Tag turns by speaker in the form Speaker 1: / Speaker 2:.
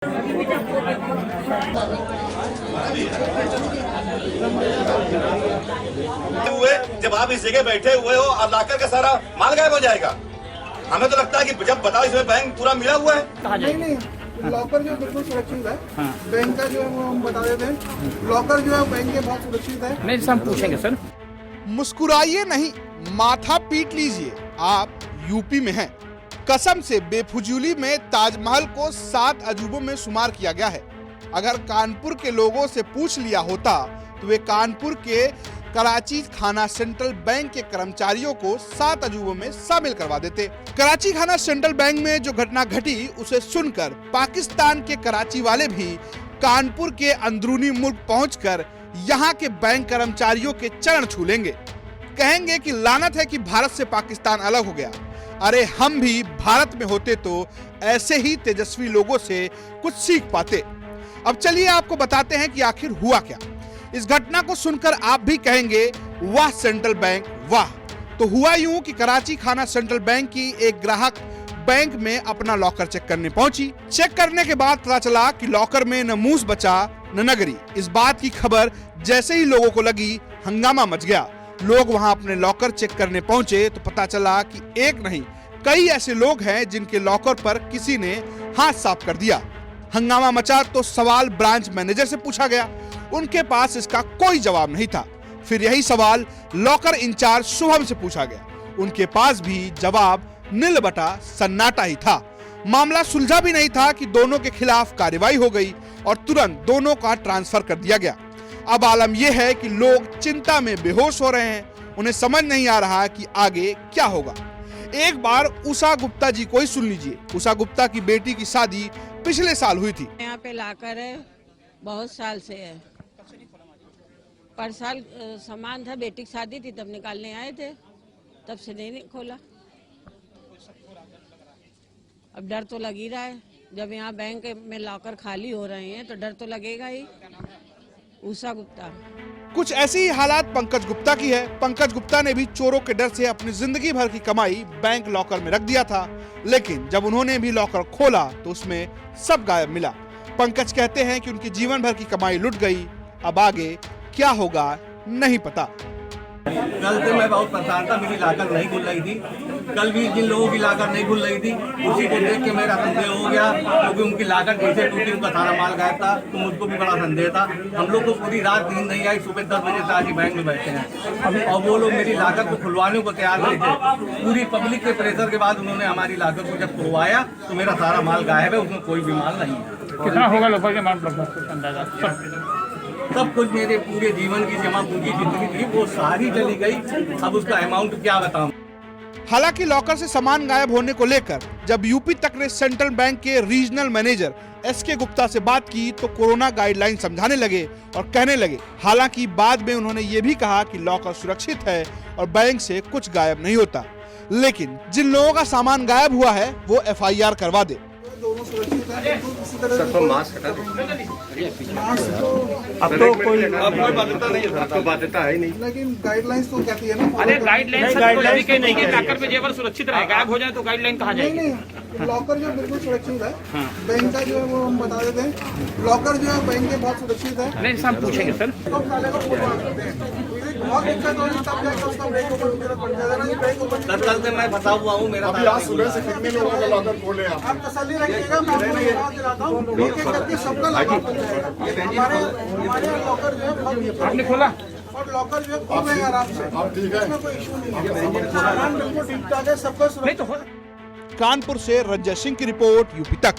Speaker 1: हुए जब आप इस जगह बैठे हुए हो और लाकर का सारा माल गायब हो जाएगा। हमें तो लगता है कि जब बताओ इसमें बैंक पूरा मिला हुआ है।
Speaker 2: नहीं, लॉकर जो बिल्कुल सुरक्षित है। बैंक का जो है वो हम बता देते हैं, लॉकर जो है बैंक के बहुत सुरक्षित है।
Speaker 3: नहीं हम पूछेंगे सर।
Speaker 4: मुस्कुराइए नहीं, माथा पीट लीजिए, आप यूपी में हैं। कसम से बेफुजूली में ताजमहल को 7 अजूबों में शुमार किया गया है। अगर कानपुर के लोगों से पूछ लिया होता तो वे कानपुर के कराची थाना सेंट्रल बैंक के कर्मचारियों को 7 अजूबों में शामिल करवा देते। कराची थाना सेंट्रल बैंक में जो घटना घटी उसे सुनकर पाकिस्तान के कराची वाले भी कानपुर के अंदरूनी मुल्क पहुंचकर यहाँ के बैंक कर्मचारियों के चरण छू लेंगे, कहेंगे कि लानत है कि भारत से पाकिस्तान अलग हो गया। अरे हम भी भारत में होते तो ऐसे ही तेजस्वी लोगों से कुछ सीख पाते। अब चलिए आपको बताते हैं कि आखिर हुआ क्या। इस घटना को सुनकर आप भी कहेंगे वाह सेंट्रल बैंक वाह। तो हुआ यूं कि कराची थाना सेंट्रल बैंक की एक ग्राहक बैंक में अपना लॉकर चेक करने पहुंची। चेक करने के बाद पता चला कि लॉकर में न मूस बचा न नगरी। इस बात की खबर जैसे ही लोगों को लगी, हंगामा मच गया। लोग वहां अपने लॉकर चेक करने पहुंचे तो पता चला कि एक नहीं कई ऐसे लोग हैं जिनके लॉकर पर किसी ने हाथ साफ कर दिया। हंगामा मचा तो सवाल ब्रांच मैनेजर से पूछा गया, उनके पास इसका कोई जवाब नहीं था। फिर यही सवाल लॉकर इंचार्ज शुभम से पूछा गया, उनके पास भी जवाब नील बटा सन्नाटा ही था। मामला सुलझा भी नहीं था कि दोनों के खिलाफ कार्रवाई हो गई और तुरंत दोनों का ट्रांसफर कर दिया गया। अब आलम यह है कि लोग चिंता में बेहोश हो रहे हैं, उन्हें समझ नहीं आ रहा कि आगे क्या होगा। एक बार उषा गुप्ता जी को ही सुन लीजिए। उषा गुप्ता की बेटी की शादी पिछले साल हुई थी।
Speaker 5: यहाँ पे लाकर है, बहुत साल से है। पर साल सामान था, बेटी की शादी थी तब निकालने आए थे, तब से नहीं खोला। अब डर तो लग ही रहा है, जब यहाँ बैंक में लॉकर खाली हो रहे हैं तो डर तो लगेगा ही। उषा गुप्ता।
Speaker 4: कुछ ऐसी ही हालात पंकज गुप्ता की है। पंकज गुप्ता ने भी चोरों के डर से अपनी जिंदगी भर की कमाई बैंक लॉकर में रख दिया था, लेकिन जब उन्होंने भी लॉकर खोला तो उसमें सब गायब मिला। पंकज कहते हैं कि उनकी जीवन भर की कमाई लुट गई। अब आगे क्या होगा नहीं पता।
Speaker 6: कल से मैं बहुत परेशान था, मेरी लागत नहीं खुल रही थी। कल भी जिन लोगों की लागत नहीं खुल रही थी उसी को देख के मेरा संदेह हो गया, क्योंकि उनकी लागत जैसे टूटी, उनका सारा माल गायब था, तो मुझको भी बड़ा संदेह था। हम लोग को पूरी रात नींद नहीं आई, सुबह 10 बजे से आज बैंक में बैठे हैं और वो लोग मेरी लागत को खुलवाने को तैयार नहीं थे। पूरी पब्लिक के प्रेशर के बाद उन्होंने हमारी लागत को जब खुलवाया तो मेरा सारा माल गायब है, उसमें कोई भी माल नहीं है।
Speaker 3: कितना होगा लगभग अंदाजा?
Speaker 6: सब कुछ मेरे पूरे जीवन की जमा पूंजी जितनी थी वो सारी चली गई। अब उसका अमाउंट क्या बताऊं।
Speaker 4: हालांकि लॉकर से सामान गायब होने को लेकर जब यूपी तक ने सेंट्रल बैंक के रीजनल मैनेजर एसके गुप्ता से बात की तो कोरोना गाइडलाइन समझाने लगे और कहने लगे। हालांकि बाद में उन्होंने ये भी कहा कि लॉकर सुरक्षित है और बैंक से कुछ गायब नहीं होता, लेकिन जिन लोगों का सामान गायब हुआ है वो FIR करवा दे।
Speaker 2: दोनों सुरक्षित है, किसी तरह
Speaker 6: सर तो मास्क हटा दो।
Speaker 2: मास्क तो
Speaker 6: अब तो कोई बाध्यता नहीं है, तो बाध्यता है ही नहीं।
Speaker 2: लेकिन गाइडलाइंस तो कहती है ना।
Speaker 3: अरे गाइडलाइन के नहीं है, लॉकर में जेवर सुरक्षित रहे, गायब हो जाए तो गाइडलाइन कहाँ जाएगी?
Speaker 2: नहीं, लॉकर जो बिल्कुल सुरक्षित है। बैंक का जो है वो हम बता देते हैं, लॉकर जो है बैंक के बहुत सुरक्षित है।
Speaker 3: नहीं हम पूछेंगे सर।
Speaker 2: अब ताले को खुलवा सकते हैं। बहुत दिक्कत हो रही है, तब जाकर उसका ब्रेक ओपन की जरूरत पड़ जाएगा ना, ब्रेक ओपन।
Speaker 6: सर कल से मैं फंसा हुआ हूँ, मेरा
Speaker 2: आप तसल्ली रखिएगा, मैं आपको जवाब दिलाता हूँ। एक एक करके सबका लॉकर खुल जाएगा। हमारे लॉकर जो है बहुत
Speaker 3: आपने खोला
Speaker 2: और लॉकर जो है खुल रहे हैं आराम से, इसमें कोई इशू नहीं है। सामान बिल्कुल ठीक ठाक है, सबका सुरक्षित।
Speaker 4: कानपुर से रंजय सिंह की रिपोर्ट, यूपी तक।